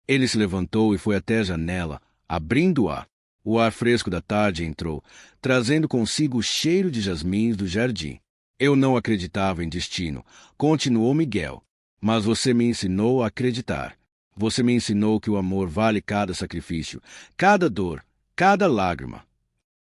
Ele se levantou e foi até a janela, abrindo-a. O ar fresco da tarde entrou, trazendo consigo o cheiro de jasmins do jardim. Eu não acreditava em destino, continuou Miguel. Mas você me ensinou a acreditar. Você me ensinou que o amor vale cada sacrifício, cada dor, cada lágrima.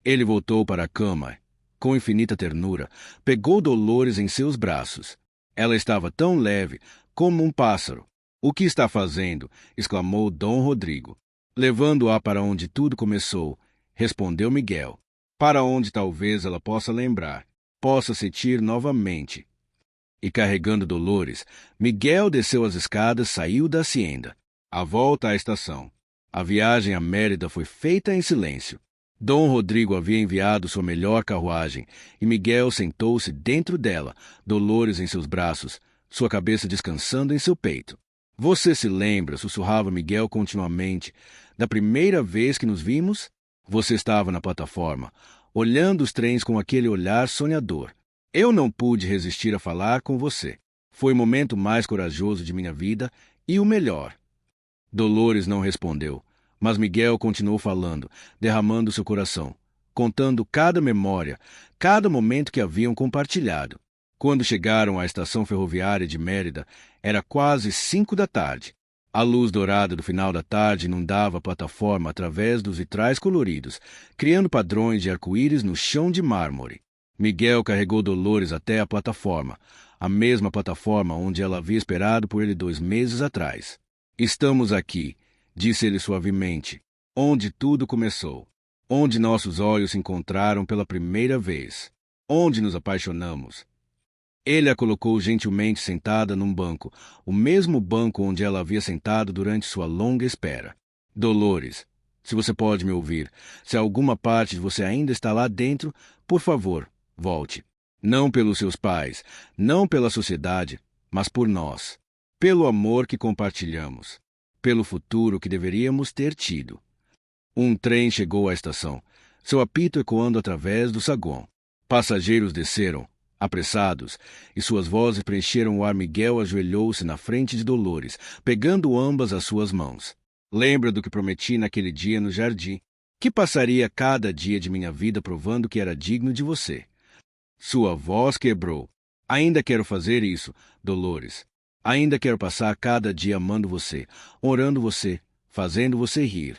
Ele voltou para a cama. Com infinita ternura, pegou Dolores em seus braços. Ela estava tão leve como um pássaro. "O que está fazendo?" exclamou Dom Rodrigo. "Levando-a para onde tudo começou", respondeu Miguel. "Para onde talvez ela possa lembrar, possa sentir novamente." E carregando Dolores, Miguel desceu as escadas, saiu da hacienda. A volta à estação. A viagem a Mérida foi feita em silêncio. Dom Rodrigo havia enviado sua melhor carruagem, e Miguel sentou-se dentro dela, Dolores em seus braços, sua cabeça descansando em seu peito. "Você se lembra", sussurrava Miguel continuamente, "da primeira vez que nos vimos? Você estava na plataforma, olhando os trens com aquele olhar sonhador. Eu não pude resistir a falar com você. Foi o momento mais corajoso de minha vida e o melhor." Dolores não respondeu, mas Miguel continuou falando, derramando seu coração, contando cada memória, cada momento que haviam compartilhado. Quando chegaram à estação ferroviária de Mérida, era quase 5 da tarde. A luz dourada do final da tarde inundava a plataforma através dos vitrais coloridos, criando padrões de arco-íris no chão de mármore. Miguel carregou Dolores até a plataforma, a mesma plataforma onde ela havia esperado por ele 2 meses atrás. "Estamos aqui", disse ele suavemente, "onde tudo começou, onde nossos olhos se encontraram pela primeira vez, onde nos apaixonamos." Ele a colocou gentilmente sentada num banco, o mesmo banco onde ela havia sentado durante sua longa espera. "Dolores, se você pode me ouvir, se alguma parte de você ainda está lá dentro, por favor, volte. Não pelos seus pais, não pela sociedade, mas por nós. Pelo amor que compartilhamos. Pelo futuro que deveríamos ter tido." Um trem chegou à estação, seu apito ecoando através do saguão. Passageiros desceram, apressados, e suas vozes preencheram o ar. Miguel ajoelhou-se na frente de Dolores, pegando ambas as suas mãos. "Lembra do que prometi naquele dia no jardim? Que passaria cada dia de minha vida provando que era digno de você." Sua voz quebrou. "Ainda quero fazer isso, Dolores. Ainda quero passar cada dia amando você, orando você, fazendo você rir."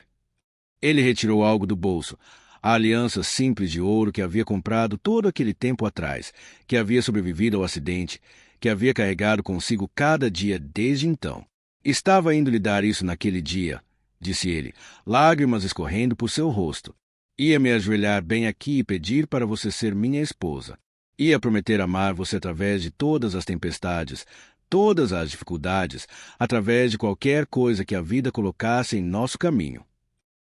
Ele retirou algo do bolso, a aliança simples de ouro que havia comprado todo aquele tempo atrás, que havia sobrevivido ao acidente, que havia carregado consigo cada dia desde então. "Estava indo lhe dar isso naquele dia", disse ele, lágrimas escorrendo por seu rosto. "Ia me ajoelhar bem aqui e pedir para você ser minha esposa. Ia prometer amar você através de todas as tempestades, todas as dificuldades, através de qualquer coisa que a vida colocasse em nosso caminho."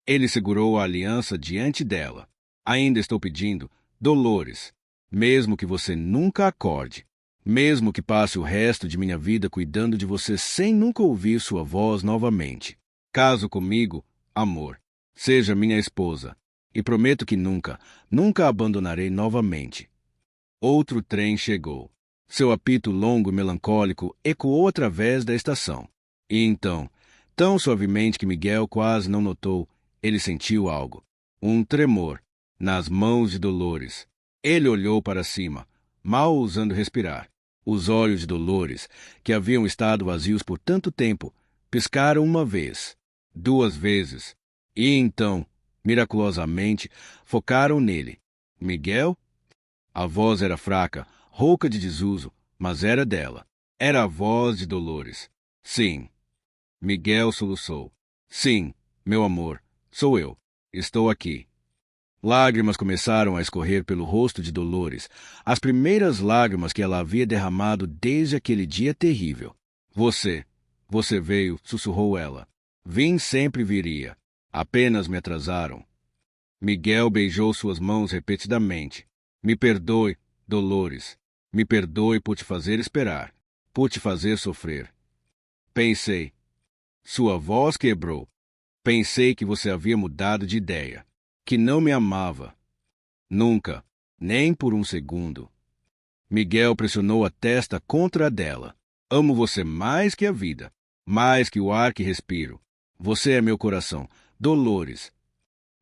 Ele segurou a aliança diante dela. "Ainda estou pedindo, Dolores, mesmo que você nunca acorde, mesmo que passe o resto de minha vida cuidando de você sem nunca ouvir sua voz novamente. Caso comigo, amor. Seja minha esposa. E prometo que nunca, nunca a abandonarei novamente." Outro trem chegou. Seu apito longo e melancólico ecoou através da estação. E então, tão suavemente que Miguel quase não notou, ele sentiu algo. Um tremor nas mãos de Dolores. Ele olhou para cima, mal ousando respirar. Os olhos de Dolores, que haviam estado vazios por tanto tempo, piscaram uma vez, 2 vezes, e então, miraculosamente, focaram nele. "Miguel?" A voz era fraca, rouca de desuso, mas era dela. Era a voz de Dolores. "Sim." Miguel soluçou. "Sim, meu amor, sou eu. Estou aqui." Lágrimas começaram a escorrer pelo rosto de Dolores, as primeiras lágrimas que ela havia derramado desde aquele dia terrível. Você veio", sussurrou ela. "Vim, sempre viria. Apenas me atrasaram." Miguel beijou suas mãos repetidamente. "Me perdoe, Dolores. Me perdoe por te fazer esperar, por te fazer sofrer. Pensei." Sua voz quebrou. "Pensei que você havia mudado de ideia, que não me amava. Nunca, nem por um segundo." Miguel pressionou a testa contra a dela. "Amo você mais que a vida, mais que o ar que respiro. Você é meu coração, Dolores."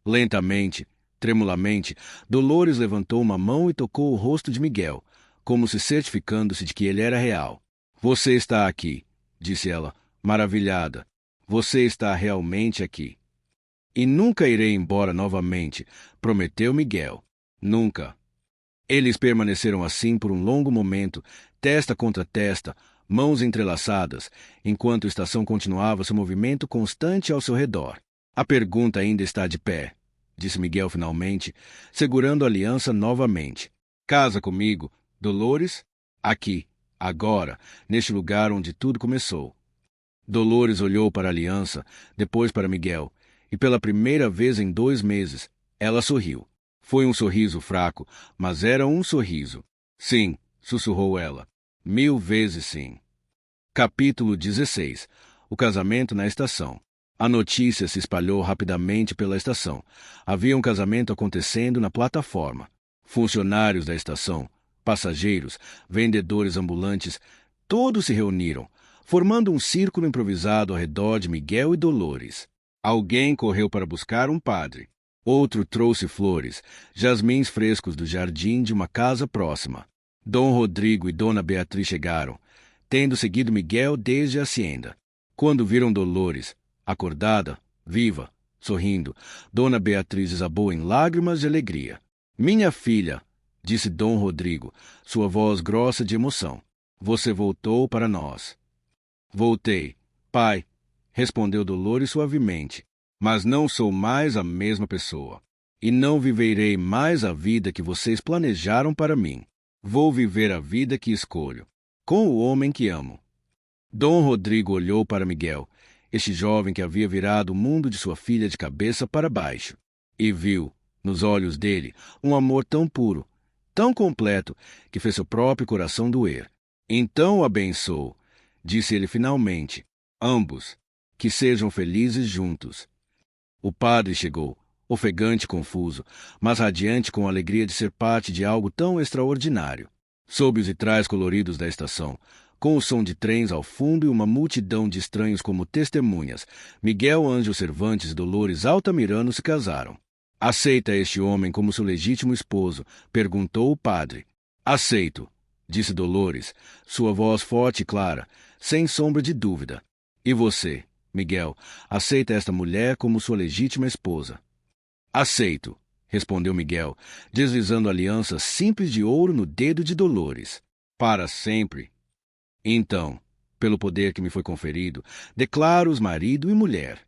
Lentamente, tremulamente, Dolores levantou uma mão e tocou o rosto de Miguel, como se certificando-se de que ele era real. "Você está aqui", disse ela, maravilhada. "Você está realmente aqui." E nunca irei embora novamente, prometeu Miguel. Nunca. Eles permaneceram assim por um longo momento, testa contra testa, mãos entrelaçadas, enquanto a estação continuava seu movimento constante ao seu redor. A pergunta ainda está de pé, disse Miguel finalmente, segurando a aliança novamente. Casa comigo, Dolores? Aqui, agora, neste lugar onde tudo começou. Dolores olhou para a aliança, depois para Miguel, e pela primeira vez em 2 meses, ela sorriu. Foi um sorriso fraco, mas era um sorriso. Sim, sussurrou ela. 1000 vezes sim. Capítulo 16. O casamento na estação. A notícia se espalhou rapidamente pela estação. Havia um casamento acontecendo na plataforma. Funcionários da estação, passageiros, vendedores ambulantes, todos se reuniram, formando um círculo improvisado ao redor de Miguel e Dolores. Alguém correu para buscar um padre. Outro trouxe flores, jasmins frescos do jardim de uma casa próxima. Dom Rodrigo e Dona Beatriz chegaram, tendo seguido Miguel desde a hacienda. Quando viram Dolores, acordada, viva, sorrindo, Dona Beatriz desabou em lágrimas de alegria. Minha filha, disse Dom Rodrigo, sua voz grossa de emoção, você voltou para nós. Voltei, pai, respondeu Dolores suavemente. Mas não sou mais a mesma pessoa. E não viverei mais a vida que vocês planejaram para mim. Vou viver a vida que escolho, com o homem que amo. Dom Rodrigo olhou para Miguel, este jovem que havia virado o mundo de sua filha de cabeça para baixo, e viu, nos olhos dele, um amor tão puro, tão completo, que fez seu próprio coração doer. Então o abençoou, disse ele finalmente, ambos, que sejam felizes juntos. O padre chegou, ofegante e confuso, mas radiante com a alegria de ser parte de algo tão extraordinário. Sob os vitrais coloridos da estação, com o som de trens ao fundo e uma multidão de estranhos como testemunhas, Miguel Ângelo Cervantes e Dolores Altamirano se casaram. Aceita este homem como seu legítimo esposo? Perguntou o padre. Aceito, disse Dolores, sua voz forte e clara, sem sombra de dúvida. E você? Miguel, aceita esta mulher como sua legítima esposa? Aceito, respondeu Miguel, deslizando a aliança simples de ouro no dedo de Dolores. Para sempre. Então, pelo poder que me foi conferido, declaro-os marido e mulher.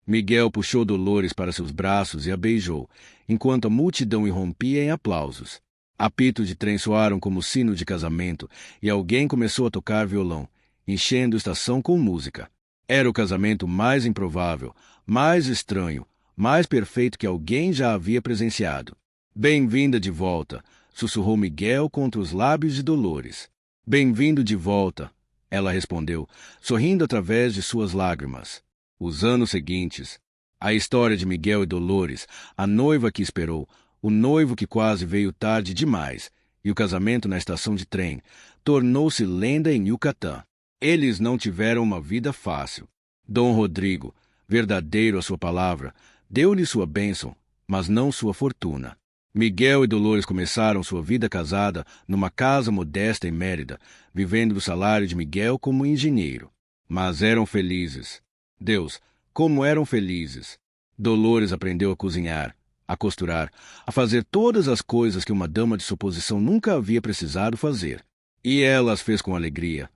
Miguel puxou Dolores para seus braços e a beijou, enquanto a multidão irrompia em aplausos. Apitos de trem soaram como sino de casamento e alguém começou a tocar violão, enchendo a estação com música. Era o casamento mais improvável, mais estranho, mais perfeito que alguém já havia presenciado. Bem-vinda de volta, sussurrou Miguel contra os lábios de Dolores. Bem-vindo de volta, ela respondeu, sorrindo através de suas lágrimas. Os anos seguintes, a história de Miguel e Dolores, a noiva que esperou, o noivo que quase veio tarde demais, e o casamento na estação de trem, tornou-se lenda em Yucatán. Eles não tiveram uma vida fácil. Dom Rodrigo, verdadeiro a sua palavra, deu-lhe sua bênção, mas não sua fortuna. Miguel e Dolores começaram sua vida casada numa casa modesta em Mérida, vivendo do salário de Miguel como engenheiro. Mas eram felizes. Deus, como eram felizes! Dolores aprendeu a cozinhar, a costurar, a fazer todas as coisas que uma dama de sua posição nunca havia precisado fazer. E ela as fez com alegria,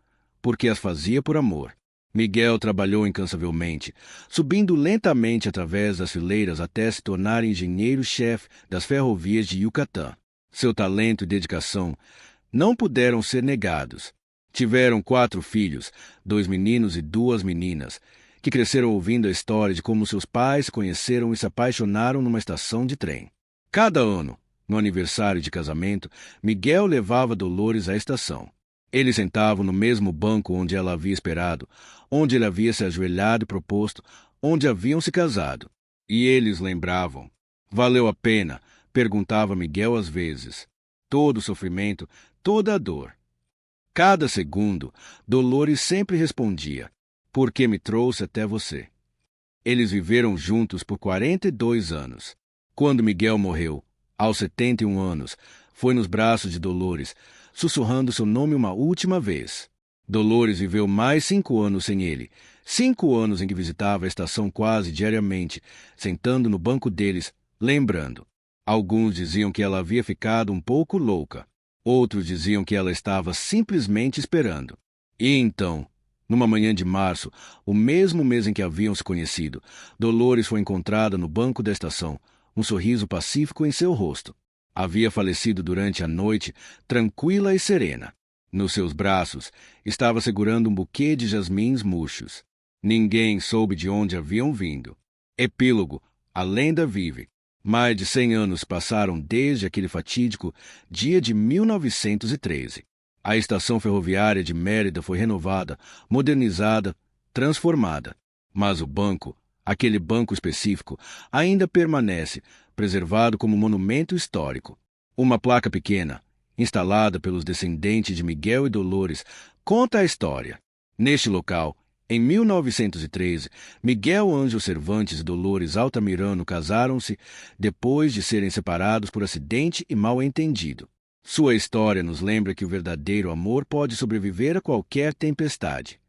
porque as fazia por amor. Miguel trabalhou incansavelmente, subindo lentamente através das fileiras até se tornar engenheiro-chefe das ferrovias de Yucatán. Seu talento e dedicação não puderam ser negados. Tiveram 4 filhos, 2 meninos e 2 meninas, que cresceram ouvindo a história de como seus pais se conheceram e se apaixonaram numa estação de trem. Cada ano, no aniversário de casamento, Miguel levava Dolores à estação. Eles sentavam no mesmo banco onde ela havia esperado, onde ele havia se ajoelhado e proposto, onde haviam se casado. E eles lembravam. Valeu a pena? Perguntava Miguel às vezes. Todo o sofrimento, toda a dor. Cada segundo, Dolores sempre respondia, porque me trouxe até você. Eles viveram juntos por 42 anos. Quando Miguel morreu, aos 71 anos, foi nos braços de Dolores, sussurrando seu nome uma última vez. Dolores viveu mais 5 anos sem ele. 5 anos em que visitava a estação quase diariamente, sentando no banco deles, lembrando. Alguns diziam que ela havia ficado um pouco louca. Outros diziam que ela estava simplesmente esperando. E então, numa manhã de março, o mesmo mês em que haviam se conhecido, Dolores foi encontrada no banco da estação, um sorriso pacífico em seu rosto. Havia falecido durante a noite, tranquila e serena. Nos seus braços, estava segurando um buquê de jasmins murchos. Ninguém soube de onde haviam vindo. Epílogo. A lenda vive. Mais de 100 anos passaram desde aquele fatídico dia de 1913. A estação ferroviária de Mérida foi renovada, modernizada, transformada. Mas o banco, aquele banco específico, ainda permanece, preservado como monumento histórico. Uma placa pequena, instalada pelos descendentes de Miguel e Dolores, conta a história. Neste local, em 1913, Miguel Ângelo Cervantes e Dolores Altamirano casaram-se depois de serem separados por acidente e mal-entendido. Sua história nos lembra que o verdadeiro amor pode sobreviver a qualquer tempestade.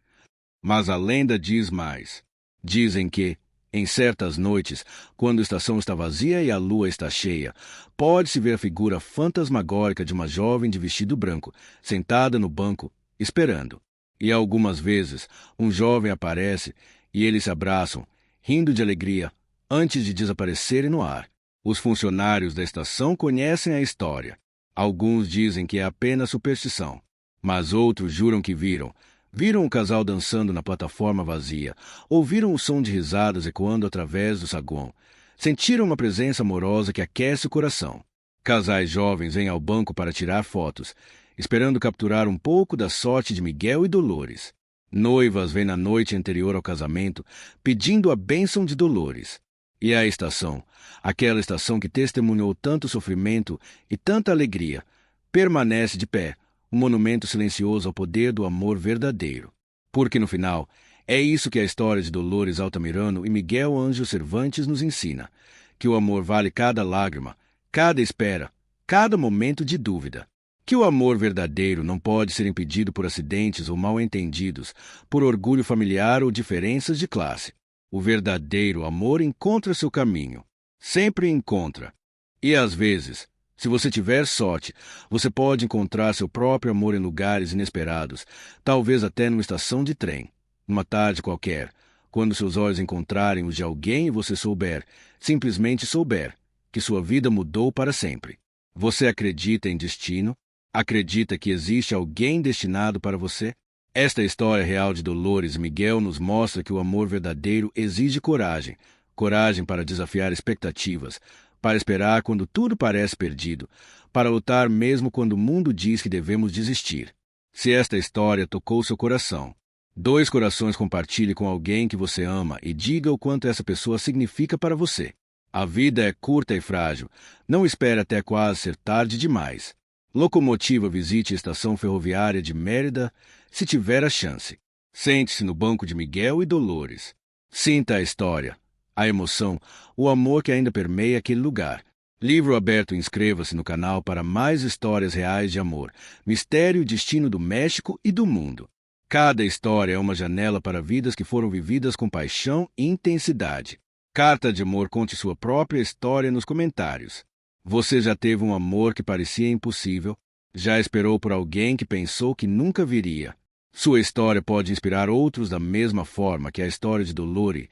Mas a lenda diz mais. Dizem que, em certas noites, quando a estação está vazia e a lua está cheia, pode-se ver a figura fantasmagórica de uma jovem de vestido branco, sentada no banco, esperando. E algumas vezes, um jovem aparece e eles se abraçam, rindo de alegria, antes de desaparecerem no ar. Os funcionários da estação conhecem a história. Alguns dizem que é apenas superstição, mas outros juram que viram. Viram o casal dançando na plataforma vazia, ouviram o som de risadas ecoando através do saguão, sentiram uma presença amorosa que aquece o coração. Casais jovens vêm ao banco para tirar fotos, esperando capturar um pouco da sorte de Miguel e Dolores. Noivas vêm na noite anterior ao casamento, pedindo a bênção de Dolores. E a estação, aquela estação que testemunhou tanto sofrimento e tanta alegria, permanece de pé, um monumento silencioso ao poder do amor verdadeiro. Porque, no final, é isso que a história de Dolores Altamirano e Miguel Ângelo Cervantes nos ensina, que o amor vale cada lágrima, cada espera, cada momento de dúvida. Que o amor verdadeiro não pode ser impedido por acidentes ou mal-entendidos, por orgulho familiar ou diferenças de classe. O verdadeiro amor encontra seu caminho. Sempre encontra. E às vezes, se você tiver sorte, você pode encontrar seu próprio amor em lugares inesperados, talvez até numa estação de trem, numa tarde qualquer, quando seus olhos encontrarem os de alguém e você souber, simplesmente souber, que sua vida mudou para sempre. Você acredita em destino? Acredita que existe alguém destinado para você? Esta história real de Dolores e Miguel nos mostra que o amor verdadeiro exige coragem, coragem para desafiar expectativas, para esperar quando tudo parece perdido, para lutar mesmo quando o mundo diz que devemos desistir. Se esta história tocou seu coração, 2 corações compartilhe com alguém que você ama e diga o quanto essa pessoa significa para você. A vida é curta e frágil. Não espere até quase ser tarde demais. Locomotiva, visite a estação ferroviária de Mérida se tiver a chance. Sente-se no banco de Miguel e Dolores. Sinta a história, a emoção, o amor que ainda permeia aquele lugar. Livro aberto, inscreva-se no canal para mais histórias reais de amor, mistério e destino do México e do mundo. Cada história é uma janela para vidas que foram vividas com paixão e intensidade. Carta de Amor, conte sua própria história nos comentários. Você já teve um amor que parecia impossível? Já esperou por alguém que pensou que nunca viria? Sua história pode inspirar outros da mesma forma que a história de Dolores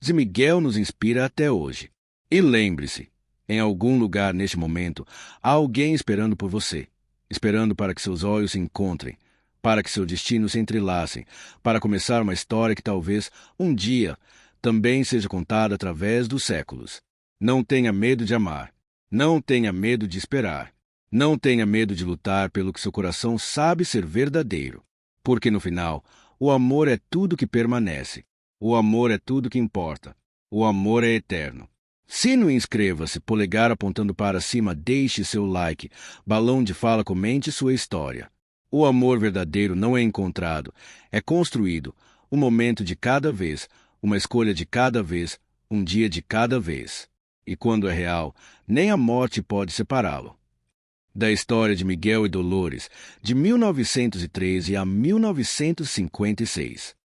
e Miguel nos inspira até hoje. E lembre-se, em algum lugar neste momento, há alguém esperando por você, esperando para que seus olhos se encontrem, para que seus destinos se entrelacem, para começar uma história que talvez, um dia, também seja contada através dos séculos. Não tenha medo de amar. Não tenha medo de esperar. Não tenha medo de lutar pelo que seu coração sabe ser verdadeiro. Porque no final, o amor é tudo que permanece. O amor é tudo que importa. O amor é eterno. Sino e inscreva-se, polegar apontando para cima, deixe seu like, balão de fala, comente sua história. O amor verdadeiro não é encontrado, é construído, um momento de cada vez, uma escolha de cada vez, um dia de cada vez. E quando é real, nem a morte pode separá-lo. Da história de Miguel e Dolores, de 1913 a 1956.